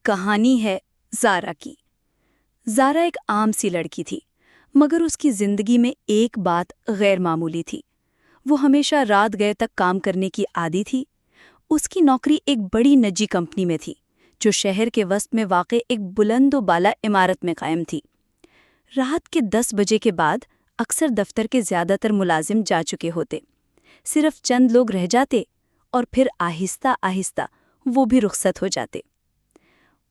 کہانی ہے زارا کی۔ زارا ایک عام سی لڑکی تھی، مگر اس کی زندگی میں ایک بات غیر معمولی تھی۔ وہ ہمیشہ رات گئے تک کام کرنے کی عادی تھی۔ اس کی نوکری ایک بڑی نجی کمپنی میں تھی، جو شہر کے وسط میں واقع ایک بلند و بالا عمارت میں قائم تھی۔ رات کے 10 بجے کے بعد اکثر دفتر کے زیادہ تر ملازم جا چکے ہوتے، صرف چند لوگ رہ جاتے اور پھر آہستہ آہستہ وہ بھی رخصت ہو جاتے۔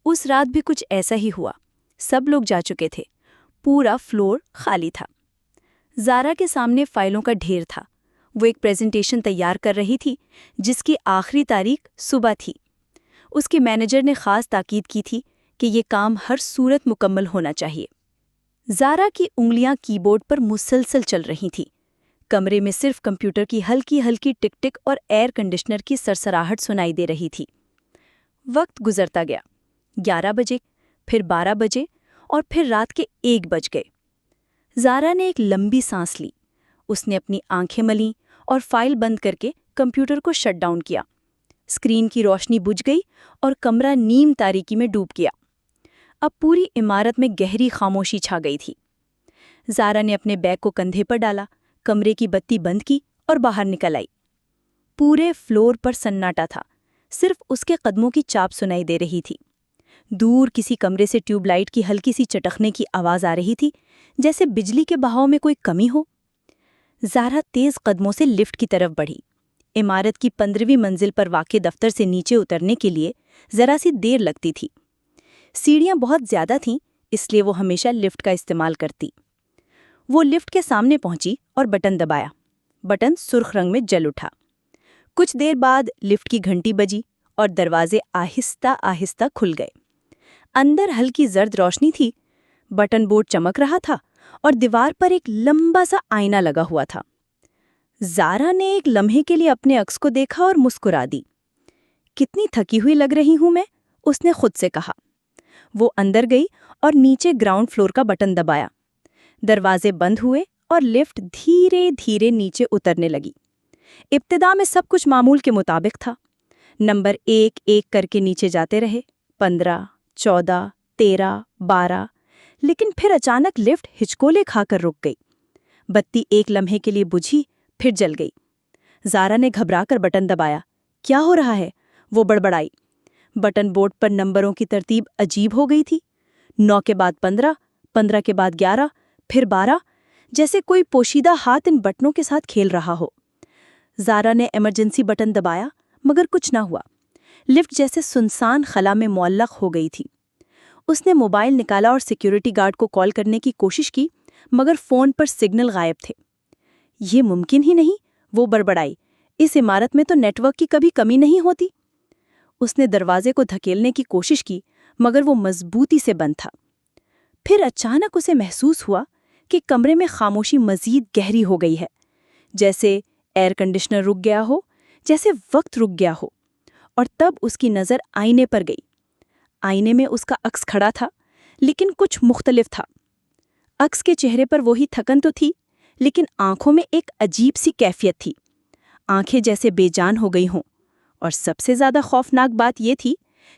اس رات بھی کچھ ایسا ہی ہوا۔ سب لوگ جا چکے تھے، پورا فلور خالی تھا۔ زارا کے سامنے فائلوں کا ڈھیر تھا۔ وہ ایک پریزنٹیشن تیار کر رہی تھی جس کی آخری تاریخ صبح تھی۔ اس کے مینیجر نے خاص تاکید کی تھی کہ یہ کام ہر صورت مکمل ہونا چاہیے۔ زارا کی انگلیاں کی بورڈ پر مسلسل چل رہی تھیں۔ کمرے میں صرف کمپیوٹر کی ہلکی ہلکی ٹک ٹک اور ایئر کنڈیشنر کی سرسراہٹ سنائی دے رہی تھی۔ وقت گزرتا گیا۔ 11 بجے، پھر 12 بجے اور پھر رات کے 1 بج گئے۔ زارا نے ایک لمبی سانس لی۔ اس نے اپنی آنکھیں ملیں اور فائل بند کر کے کمپیوٹر کو شٹ ڈاؤن کیا۔ اسکرین کی روشنی بجھ گئی اور کمرہ نیم تاریکی میں ڈوب گیا۔ اب پوری عمارت میں گہری خاموشی چھا گئی تھی۔ زارا نے اپنے بیگ کو کندھے پر ڈالا، کمرے کی بتی بند کی اور باہر نکل آئی۔ پورے فلور پر سناٹا تھا، صرف اس کے قدموں کی چاپ سنائی دے رہی تھی۔ دور کسی کمرے سے ٹیوب لائٹ کی ہلکی سی چٹکنے کی آواز آ رہی تھی، جیسے بجلی کے بہاؤ میں کوئی کمی ہو۔ زارا تیز قدموں سے لفٹ کی طرف بڑھی۔ عمارت کی 15ویں منزل پر واقع دفتر سے نیچے اترنے کے لیے ذرا سی دیر لگتی تھی۔ سیڑھیاں بہت زیادہ تھیں، اس لیے وہ ہمیشہ لفٹ کا استعمال کرتی۔ وہ لفٹ کے سامنے پہنچی اور بٹن دبایا۔ بٹن سرخ رنگ میں جل اٹھا۔ کچھ دیر بعد لفٹ کی گھنٹی بجی اور دروازے آہستہ آہستہ کھل گئے۔ اندر ہلکی زرد روشنی تھی، بٹن بورڈ چمک رہا تھا اور دیوار پر ایک لمبا سا آئینہ لگا ہوا تھا۔ زارا نے ایک لمحے کے لیے اپنے عکس کو دیکھا اور مسکرا دی۔ کتنی تھکی ہوئی لگ رہی ہوں میں، اس نے خود سے کہا۔ وہ اندر گئی اور نیچے گراؤنڈ فلور کا بٹن دبایا۔ دروازے بند ہوئے اور لفٹ دھیرے دھیرے نیچے اترنے لگی۔ ابتدا میں سب کچھ معمول کے مطابق تھا۔ نمبر ایک ایک کر کے نیچے جاتے رہے، 15، 14، 13، 12، لیکن پھر اچانک لفٹ ہچکولے کھا کر رک گئی۔ بتی ایک لمحے کے لیے بجھی، پھر جل گئی۔ زارا نے گھبرا کر بٹن دبایا۔ کیا ہو رہا ہے؟ وہ بڑبڑائی۔ بٹن بورڈ پر نمبروں کی ترتیب عجیب ہو گئی تھی۔ 9 کے بعد 15، 15 کے بعد 11، پھر 12، جیسے کوئی پوشیدہ ہاتھ ان بٹنوں کے ساتھ کھیل رہا ہو۔ زارا نے ایمرجنسی بٹن دبایا، مگر کچھ نہ ہوا۔ لفٹ جیسے سنسان خلا میں معلق ہو گئی تھی۔ اس نے موبائل نکالا اور سیکیورٹی گارڈ کو کال کرنے کی کوشش کی، مگر فون پر سگنل غائب تھے۔ یہ ممکن ہی نہیں، وہ بڑبڑائی۔ اس عمارت میں تو نیٹ ورک کی کبھی کمی نہیں ہوتی۔ اس نے دروازے کو دھکیلنے کی کوشش کی، مگر وہ مضبوطی سے بند تھا۔ پھر اچانک اسے محسوس ہوا کہ کمرے میں خاموشی مزید گہری ہو گئی ہے، جیسے ایئر کنڈیشنر رک گیا ہو، جیسے وقت رک گیا ہو۔ اور تب اس کی نظر آئینے پر گئی۔ آئینے میں اس کا عکس کھڑا تھا، لیکن کچھ مختلف تھا۔ عکس کے چہرے پر وہی تھکن تو تھی، لیکن آنکھوں میں ایک عجیب سی کیفیت تھی۔ آنکھیں جیسے بے جان ہو گئی ہوں۔ اور سب سے زیادہ خوفناک بات یہ تھی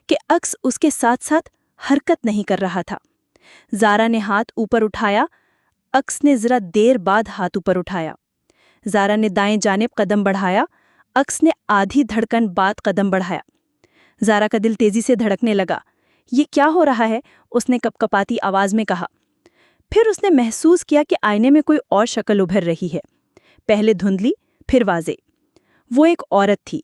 کہ عکس اس کے ساتھ ساتھ حرکت نہیں کر رہا تھا۔ زارا نے ہاتھ اوپر اٹھایا، عکس نے ذرا دیر بعد ہاتھ اوپر اٹھایا۔ زارا نے دائیں جانب قدم بڑھایا، عکس نے آدھی دھڑکن بعد قدم بڑھایا۔ زارا کا دل تیزی سے دھڑکنے لگا۔ یہ کیا ہو رہا ہے؟ اس نے کپکپاتی آواز میں کہا۔ پھر اس نے محسوس کیا کہ آئینے میں کوئی اور شکل ابھر رہی ہے، پہلے دھندلی، پھر واضح۔ وہ ایک عورت تھی۔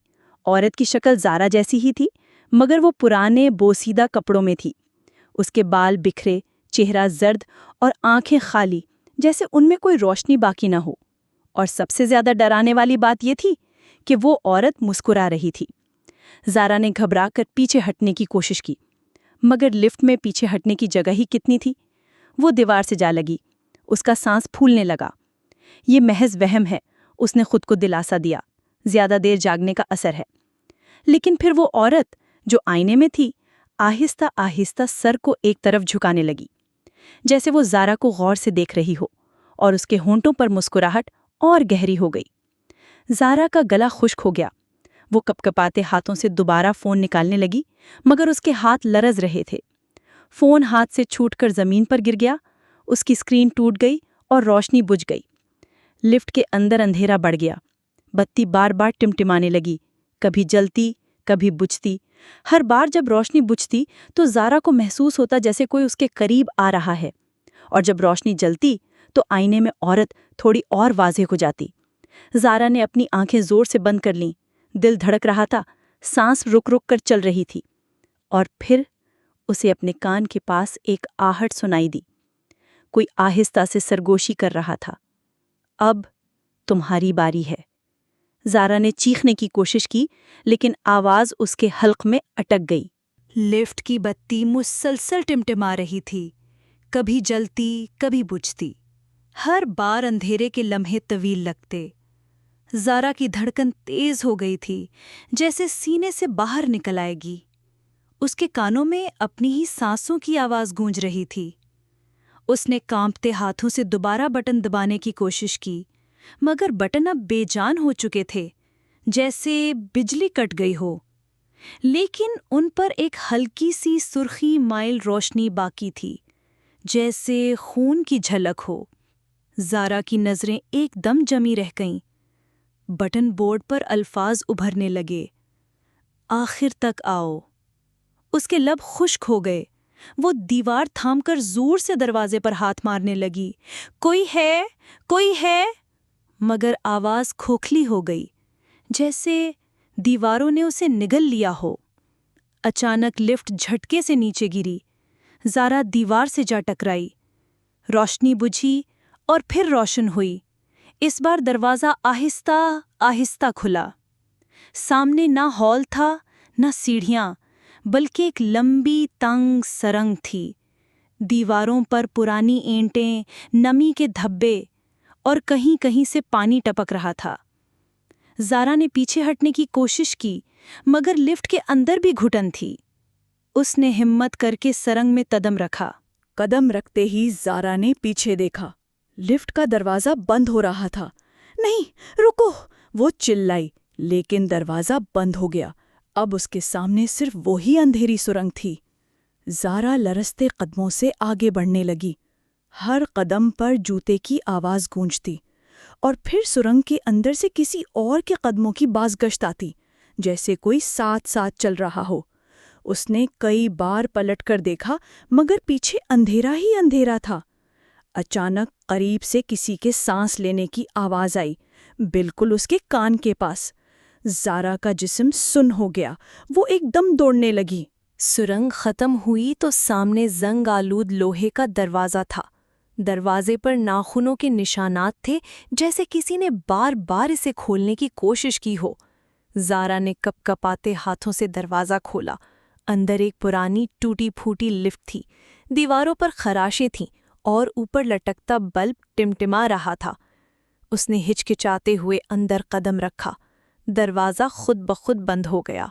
عورت کی شکل زارا جیسی ہی تھی، مگر وہ پرانے بوسیدہ کپڑوں میں تھی۔ اس کے بال بکھرے، چہرہ زرد اور آنکھیں خالی، جیسے ان میں کوئی روشنی باقی نہ ہو۔ اور سب سے زیادہ ڈرانے والی بات یہ تھی کہ وہ عورت مسکرا رہی تھی۔ زارا نے گھبرا کر پیچھے ہٹنے کی کوشش کی، مگر لفٹ میں پیچھے ہٹنے کی جگہ ہی کتنی تھی۔ وہ دیوار سے جا لگی۔ اس کا سانس پھولنے لگا۔ یہ محض وہم ہے، اس نے خود کو دلاسا دیا۔ زیادہ دیر جاگنے کا اثر ہے۔ لیکن پھر وہ عورت جو آئینے میں تھی، آہستہ آہستہ سر کو ایک طرف جھکانے لگی، جیسے وہ زارا کو غور سے دیکھ رہی ہو، اور اس کے ہونٹوں پر مسکراہٹ اور گہری ہو گئی۔ زارا کا گلا خشک ہو گیا۔ وہ کپکپاتے ہاتھوں سے دوبارہ فون نکالنے لگی، مگر اس کے ہاتھ لرز رہے تھے۔ فون ہاتھ سے چھوٹ کر زمین پر گر گیا، اس کی اسکرین ٹوٹ گئی اور روشنی بجھ گئی۔ لفٹ کے اندر اندھیرا بڑھ گیا، بتی بار بار ٹمٹمانے لگی، کبھی جلتی کبھی بجھتی۔ ہر بار جب روشنی بجھتی تو زارا کو محسوس ہوتا جیسے کوئی اس کے قریب آ رہا ہے، اور جب روشنی جلتی تو آئینے میں عورت تھوڑی اور واضح ہو جاتی۔ زارا نے اپنی آنکھیں زور سے بند کر لیں، دل دھڑک رہا تھا، سانس رک رک کر چل رہی تھی، اور پھر اسے اپنے کان کے پاس ایک آہٹ سنائی دی۔ کوئی آہستہ سے سرگوشی کر رہا تھا، اب تمہاری باری ہے۔ زارا نے چیخنے کی کوشش کی، لیکن آواز اس کے حلق میں اٹک گئی۔ لفٹ کی بتی مسلسل ٹمٹما رہی تھی، کبھی جلتی کبھی بجھتی۔ ہر بار اندھیرے کے لمحے طویل لگتے۔ زارا کی دھڑکن تیز ہو گئی تھی، جیسے سینے سے باہر نکل آئے گی۔ اس کے کانوں میں اپنی ہی سانسوں کی آواز گونج رہی تھی۔ اس نے کانپتے ہاتھوں سے دوبارہ بٹن دبانے کی کوشش کی، مگر بٹن اب بے جان ہو چکے تھے، جیسے بجلی کٹ گئی ہو۔ لیکن ان پر ایک ہلکی سی سرخی مائل روشنی باقی تھی، جیسے خون کی جھلک ہو۔ زارا کی نظریں ایک دم جمی رہ گئیں۔ بٹن بورڈ پر الفاظ ابھرنے لگے، آخر تک آؤ۔ اس کے لب خشک ہو گئے۔ وہ دیوار تھام کر زور سے دروازے پر ہاتھ مارنے لگی، کوئی ہے، کوئی ہے، مگر آواز کھوکھلی ہو گئی، جیسے دیواروں نے اسے نگل لیا ہو۔ اچانک لفٹ جھٹکے سے نیچے گری۔ زارا دیوار سے جا ٹکرائی، روشنی بجھی اور پھر روشن ہوئی۔ اس بار دروازہ آہستہ آہستہ کھلا۔ سامنے نہ ہال تھا نہ سیڑھیاں، بلکہ ایک لمبی تنگ سرنگ تھی۔ دیواروں پر پرانی اینٹیں، نمی کے دھبے، اور کہیں کہیں سے پانی ٹپک رہا تھا۔ زارا نے پیچھے ہٹنے کی کوشش کی، مگر لفٹ کے اندر بھی گھٹن تھی۔ اس نے ہمت کر کے سرنگ میں قدم رکھا۔ قدم رکھتے ہی زارا نے پیچھے دیکھا۔ لفٹ کا دروازہ بند ہو رہا تھا۔ نہیں، رکو، وہ چلائی، لیکن دروازہ بند ہو گیا۔ اب اس کے سامنے صرف وہی اندھیری سرنگ تھی۔ زارا لرزتے قدموں سے آگے بڑھنے لگی۔ ہر قدم پر جوتے کی آواز گونجتی، اور پھر سرنگ کے اندر سے کسی اور کے قدموں کی بازگشت آتی، جیسے کوئی ساتھ ساتھ چل رہا ہو۔ اس نے کئی بار پلٹ کر دیکھا، مگر پیچھے اندھیرا ہی اندھیرا تھا۔ اچانک قریب سے کسی کے سانس لینے کی آواز آئی، بالکل اس کے کان کے پاس۔ زارا کا جسم سن ہو گیا، وہ ایک دم دوڑنے لگی۔ سرنگ ختم ہوئی تو سامنے زنگ آلود لوہے کا دروازہ تھا۔ دروازے پر ناخنوں کے نشانات تھے، جیسے کسی نے بار بار اسے کھولنے کی کوشش کی ہو۔ زارا نے کپ کپاتے ہاتھوں سے دروازہ کھولا۔ اندر ایک پرانی ٹوٹی پھوٹی لفٹ تھی، دیواروں پر خراشیں تھیں اور اوپر لٹکتا بلب ٹمٹما رہا تھا۔ اس نے ہچکچاتے ہوئے اندر قدم رکھا۔ دروازہ خود بخود بند ہو گیا۔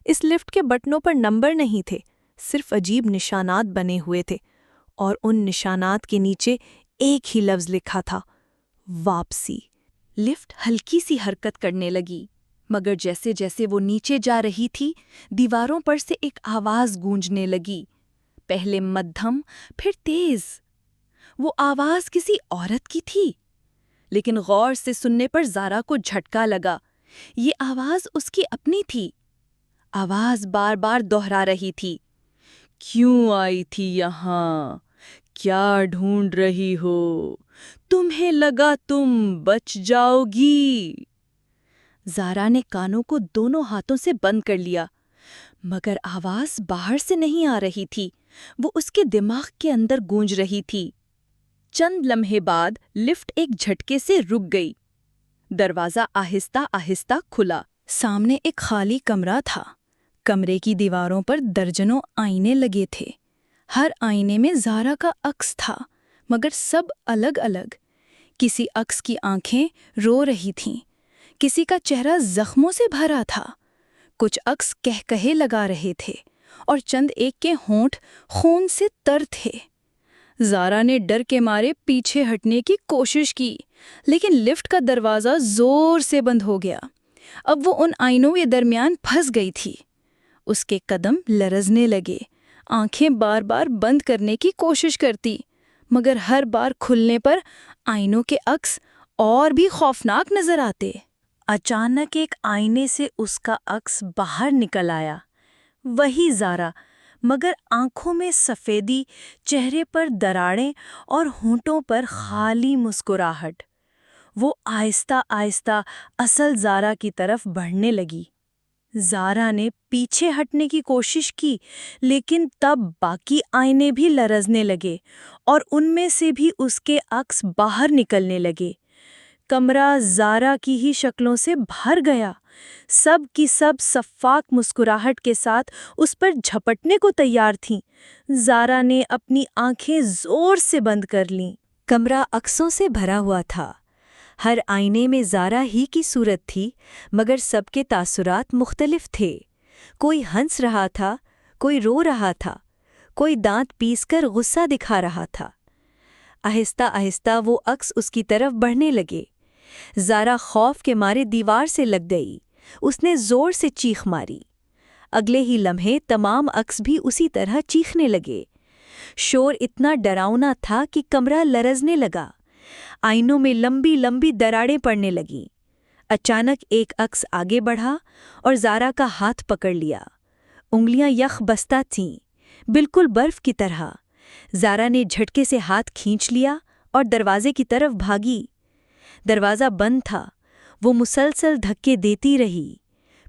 اس لفٹ کے بٹنوں پر نمبر نہیں تھے، صرف عجیب نشانات بنے ہوئے تھے، اور ان نشانات کے نیچے ایک ہی لفظ لکھا تھا، واپسی۔ لفٹ ہلکی سی حرکت کرنے لگی، مگر جیسے جیسے وہ نیچے جا رہی تھی، دیواروں پر سے ایک آواز گونجنے لگی، پہلے مدھم پھر تیز۔ وہ آواز کسی عورت کی تھی، لیکن غور سے سننے پر زارا کو جھٹکا لگا۔ یہ آواز اس کی اپنی تھی۔ آواز بار بار دہرا رہی تھی، کیوں آئی تھی یہاں؟ کیا ڈھونڈ رہی ہو؟ تمہیں لگا تم بچ جاؤ گی؟ زارا نے کانوں کو دونوں ہاتھوں سے بند کر لیا، مگر آواز باہر سے نہیں آ رہی تھی، وہ اس کے دماغ کے اندر گونج رہی تھی۔ چند لمحے بعد لفٹ ایک جھٹکے سے رک گئی۔ دروازہ آہستہ آہستہ کھلا۔ سامنے ایک خالی کمرہ تھا۔ کمرے کی دیواروں پر درجنوں آئینے لگے تھے۔ ہر آئینے میں زارا کا عکس تھا، مگر سب الگ الگ۔ کسی عکس کی آنکھیں رو رہی تھیں، کسی کا چہرہ زخموں سے بھرا تھا، کچھ عکس کہکہے لگا رہے تھے، اور چند ایک کے ہونٹ خون سے تر تھے۔ زارا نے ڈر کے مارے پیچھے ہٹنے کی کوشش کی، لیکن لفٹ کا دروازہ زور سے بند ہو گیا۔ اب وہ ان آئینوں کے درمیان پھنس گئی تھی۔ اس کے قدم لرزنے لگے، آنکھیں بار بار بند کرنے کی کوشش کرتی، مگر ہر بار کھلنے پر آئینوں کے عکس اور بھی خوفناک نظر آتے۔ اچانک ایک آئینے سے اس کا عکس باہر نکل آیا، وہی زارا، مگر آنکھوں میں سفیدی، چہرے پر دراڑیں اور ہونٹوں پر خالی مسکراہٹ۔ وہ آہستہ آہستہ اصل زارا کی طرف بڑھنے لگی۔ زارا نے پیچھے ہٹنے کی کوشش کی، لیکن تب باقی آئینے بھی لرزنے لگے اور ان میں سے بھی اس کے عکس باہر نکلنے لگے۔ کمرہ زارا کی ہی شکلوں سے بھر گیا، سب کی سب شفاف مسکراہٹ کے ساتھ اس پر جھپٹنے کو تیار تھیں۔ زارا نے اپنی آنکھیں زور سے بند کر لیں۔ کمرہ عکسوں سے بھرا ہوا تھا، ہر آئینے میں زارا ہی کی صورت تھی، مگر سب کے تاثرات مختلف تھے۔ کوئی ہنس رہا تھا، کوئی رو رہا تھا، کوئی دانت پیس کر غصہ دکھا رہا تھا۔ آہستہ آہستہ وہ عکس اس کی طرف بڑھنے لگے۔ زارا خوف کے مارے دیوار سے لگ گئی، اس نے زور سے چیخ ماری۔ اگلے ہی لمحے تمام عکس بھی اسی طرح چیخنے لگے۔ شور اتنا ڈراؤنا تھا کہ کمرہ لرزنے لگا، آئینوں میں لمبی لمبی دراڑیں پڑنے لگیں۔ اچانک ایک عکس آگے بڑھا اور زارا کا ہاتھ پکڑ لیا۔ انگلیاں یخ بستہ تھیں، بالکل برف کی طرح۔ زارا نے جھٹکے سے ہاتھ کھینچ لیا اور دروازے کی طرف بھاگی۔ دروازہ بند تھا، وہ مسلسل دھکے دیتی رہی،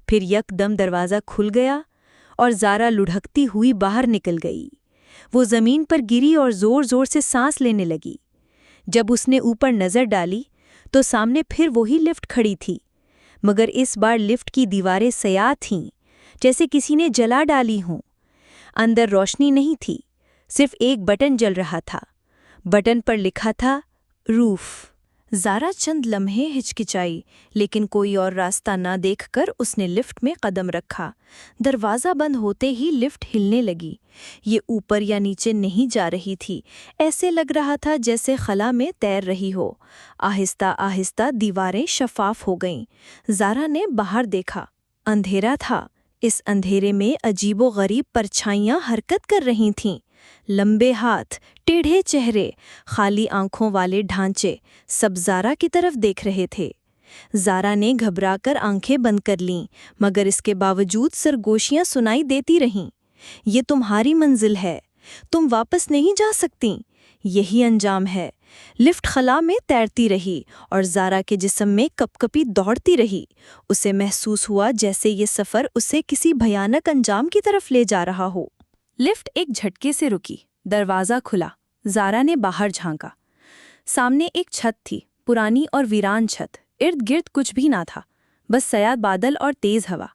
پھر یک دم دروازہ کھل گیا اور زارا لڑھکتی ہوئی باہر نکل گئی۔ وہ زمین پر گری اور زور زور سے سانس لینے لگی۔ جب اس نے اوپر نظر ڈالی تو سامنے پھر وہی لفٹ کھڑی تھی، مگر اس بار لفٹ کی دیواریں سیاہ تھیں، جیسے کسی نے جلا ڈالی ہوں۔ اندر روشنی نہیں تھی، صرف ایک بٹن جل رہا تھا۔ بٹن پر لکھا تھا روف۔ زارا چند لمحے ہچکچائی، لیکن کوئی اور راستہ نہ دیکھ کر اس نے لفٹ میں قدم رکھا۔ دروازہ بند ہوتے ہی لفٹ ہلنے لگی۔ یہ اوپر یا نیچے نہیں جا رہی تھی، ایسے لگ رہا تھا جیسے خلا میں تیر رہی ہو۔ آہستہ آہستہ دیواریں شفاف ہو گئیں۔ زارا نے باہر دیکھا، اندھیرا تھا۔ اس اندھیرے میں عجیب و غریب پرچھائیاں حرکت کر رہی تھیں، لمبے ہاتھ، ٹیڑھے چہرے، خالی آنکھوں والے ڈھانچے، سب زارا کی طرف دیکھ رہے تھے۔ زارا نے گھبرا کر آنکھیں بند کر لیں، مگر اس کے باوجود سرگوشیاں سنائی دیتی رہیں۔ یہ تمہاری منزل ہے، تم واپس نہیں جا سکتی، یہی انجام ہے۔ لفٹ خلا میں تیرتی رہی اور زارا کے جسم میں کپ کپی دوڑتی رہی۔ اسے محسوس ہوا جیسے یہ سفر اسے کسی بھیانک انجام کی طرف لے جا رہا ہو۔ لفٹ ایک جھٹکے سے رکی، دروازہ کھلا، زارا نے باہر جھانکا۔ سامنے ایک چھت تھی، پرانی اور ویران چھت، ارد گرد کچھ بھی نہ تھا، بس سیاہ بادل اور تیز ہوا۔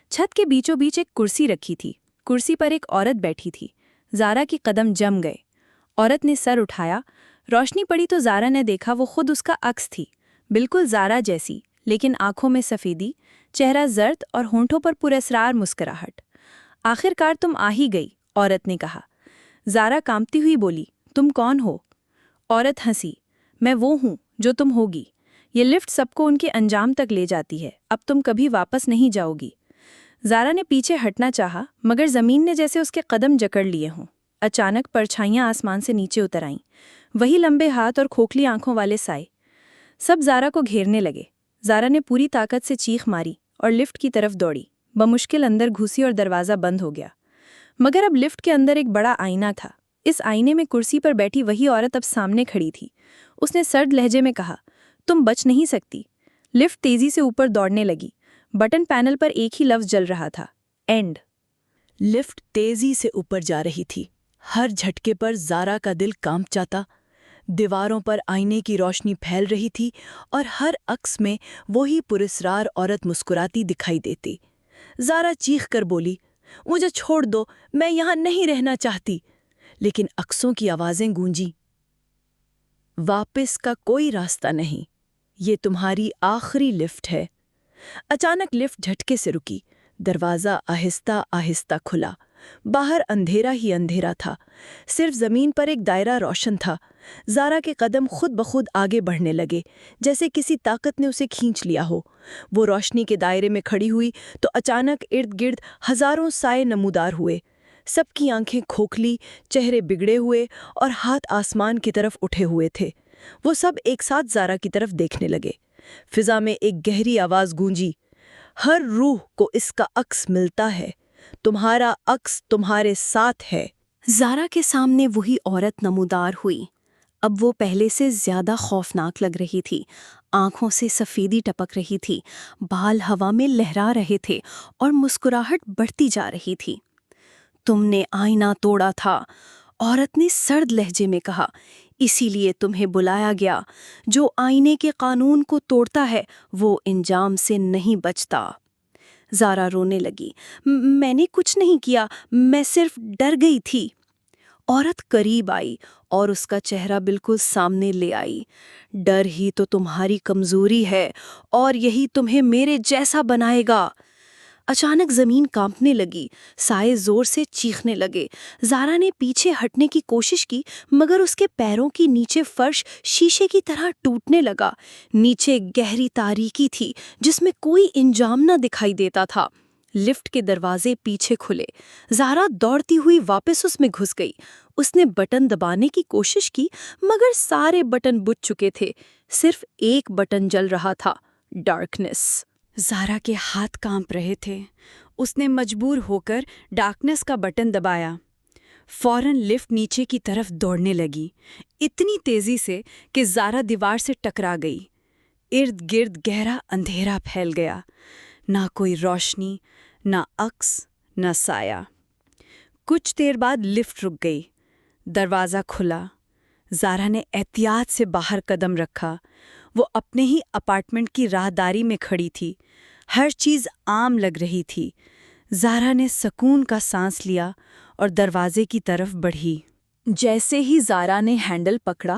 چھت کے بیچوں بیچ ایک کرسی رکھی تھی، کرسی پر ایک عورت بیٹھی تھی۔ زارا کی قدم جم گئے۔ عورت نے سر اٹھایا، روشنی پڑی تو زارا نے دیکھا وہ خود اس کا عکس تھی، بالکل زارا جیسی، لیکن آنکھوں میں سفیدی، چہرہ زرد اور ہونٹوں پر پراسرار مسکراہٹ۔ آخر کار تم آ ہی گئی، عورت نے کہا۔ زارا کانپتی ہوئی بولی، تم کون ہو؟ عورت ہنسی، میں وہ ہوں جو تم ہوگی۔ یہ لفٹ سب کو ان کے انجام تک لے جاتی ہے، اب تم کبھی واپس نہیں جاؤ گی۔ زارا نے پیچھے ہٹنا چاہا، مگر زمین نے جیسے اس کے قدم جکڑ لیے ہوں۔ اچانک پرچھائیاں آسمان سے نیچے اتر آئیں، وہی لمبے ہاتھ اور کھوکھلی آنکھوں والے سائے، سب زارا کو گھیرنے لگے۔ زارا نے پوری طاقت سے چیخ ماری اور لفٹ کی طرف دوڑی، بمشکل اندر گھسی اور دروازہ بند ہو گیا۔ مگر اب لفٹ کے اندر ایک بڑا آئینہ تھا۔ اس آئینے میں کرسی پر بیٹھی وہی عورت اب سامنے کھڑی تھی۔ اس نے سرد لہجے میں کہا، تم بچ نہیں سکتی۔ لفٹ تیزی سے اوپر دوڑنے لگی، بٹن پینل پر ایک ہی لفظ جل رہا تھا، اینڈ۔ لفٹ تیزی سے اوپر جا رہی تھی، ہر جھٹکے پر زارا کا دل کانپ جاتا۔ دیواروں پر آئینے کی روشنی پھیل رہی تھی اور ہر عکس میں وہی پراسرار عورت مسکراتی دکھائی دیتی۔ زارا چیخ کر بولی، مجھے چھوڑ دو، میں یہاں نہیں رہنا چاہتی۔ لیکن عکسوں کی آوازیں گونجیں، واپس کا کوئی راستہ نہیں، یہ تمہاری آخری لفٹ ہے۔ اچانک لفٹ جھٹکے سے رکی، دروازہ آہستہ آہستہ کھلا باہر اندھیرا ہی اندھیرا تھا، صرف زمین پر ایک دائرہ روشن تھا۔ زارا کے قدم خود بخود آگے بڑھنے لگے، جیسے کسی طاقت نے اسے کھینچ لیا ہو۔ وہ روشنی کے دائرے میں کھڑی ہوئی تو اچانک ارد گرد ہزاروں سائے نمودار ہوئے۔ سب کی آنکھیں کھوکھلی، چہرے بگڑے ہوئے اور ہاتھ آسمان کی طرف اٹھے ہوئے تھے۔ وہ سب ایک ساتھ زارا کی طرف دیکھنے لگے۔ فضا میں ایک گہری آواز گونجی، ہر روح کو اس کا عکس ملتا ہے، تمہارا عکس تمہارے ساتھ ہے۔ زارا کے سامنے وہی عورت نمودار ہوئی۔ اب وہ پہلے سے زیادہ خوفناک لگ رہی تھی، آنکھوں سے سفیدی ٹپک رہی تھی، بال ہوا میں لہرا رہے تھے اور مسکراہٹ بڑھتی جا رہی تھی۔ تم نے آئینہ توڑا تھا، عورت نے سرد لہجے میں کہا، اسی لیے تمہیں بلایا گیا۔ جو آئینے کے قانون کو توڑتا ہے وہ انجام سے نہیں بچتا۔ زارا رونے لگی، میں نے کچھ نہیں کیا، میں صرف ڈر گئی تھی۔ عورت قریب آئی اور اس کا چہرہ بالکل سامنے لے آئی۔ ڈر ہی تو تمہاری کمزوری ہے اور یہی تمہیں میرے جیسا بنائے گا۔ اچانک زمین کانپنے لگی، سائے زور سے چیخنے لگے۔ زارا نے پیچھے ہٹنے کی کوشش کی مگر اس کے پیروں کی نیچے فرش شیشے کی طرح ٹوٹنے لگا۔ نیچے گہری تاریکی تھی جس میں کوئی انجام نہ دکھائی دیتا تھا۔ لفٹ کے دروازے پیچھے کھلے۔ زارا دوڑتی ہوئی واپس اس میں گھس گئی۔ اس نے بٹن دبانے کی کوشش کی مگر سارے بٹن بجھ چکے تھے، صرف ایک بٹن جل رہا تھا، ڈارکنس۔ زارا کے ہاتھ کانپ رہے تھے۔ اس نے مجبور ہو کر ڈارکنس کا بٹن دبایا۔ فوراً لفٹ نیچے کی طرف دوڑنے لگی، اتنی تیزی سے کہ زارا دیوار سے ٹکرا گئی۔ ارد گرد گہرا اندھیرا پھیل گیا، نہ کوئی روشنی، نہ عکس، نہ سایہ۔ کچھ دیر بعد لفٹ رک گئی، دروازہ کھلا۔ زارا نے احتیاط سے باہر قدم رکھا۔ وہ اپنے ہی اپارٹمنٹ کی راہداری میں کھڑی تھی، ہر چیز عام لگ رہی تھی۔ زارا نے سکون کا سانس لیا اور دروازے کی طرف بڑھی۔ جیسے ہی زارا نے ہینڈل پکڑا،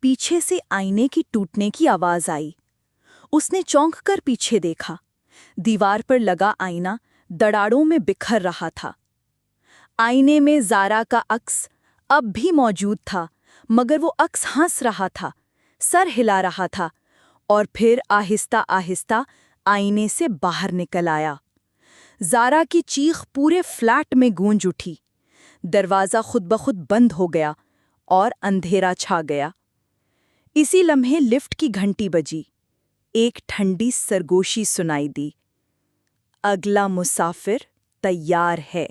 پیچھے سے آئینے کی ٹوٹنے کی آواز آئی۔ اس نے چونک کر پیچھے دیکھا، دیوار پر لگا آئینہ دراڑوں میں بکھر رہا تھا۔ آئینے میں زارا کا عکس اب بھی موجود تھا مگر وہ عکس ہنس رہا تھا، سر ہلا رہا تھا اور پھر آہستہ آہستہ آئینے سے باہر نکل آیا۔ زارا کی چیخ پورے فلیٹ میں گونج اٹھی۔ دروازہ خود بخود بند ہو گیا اور اندھیرا چھا گیا۔ اسی لمحے لفٹ کی گھنٹی بجی، ایک ٹھنڈی سرگوشی سنائی دی، اگلا مسافر تیار ہے۔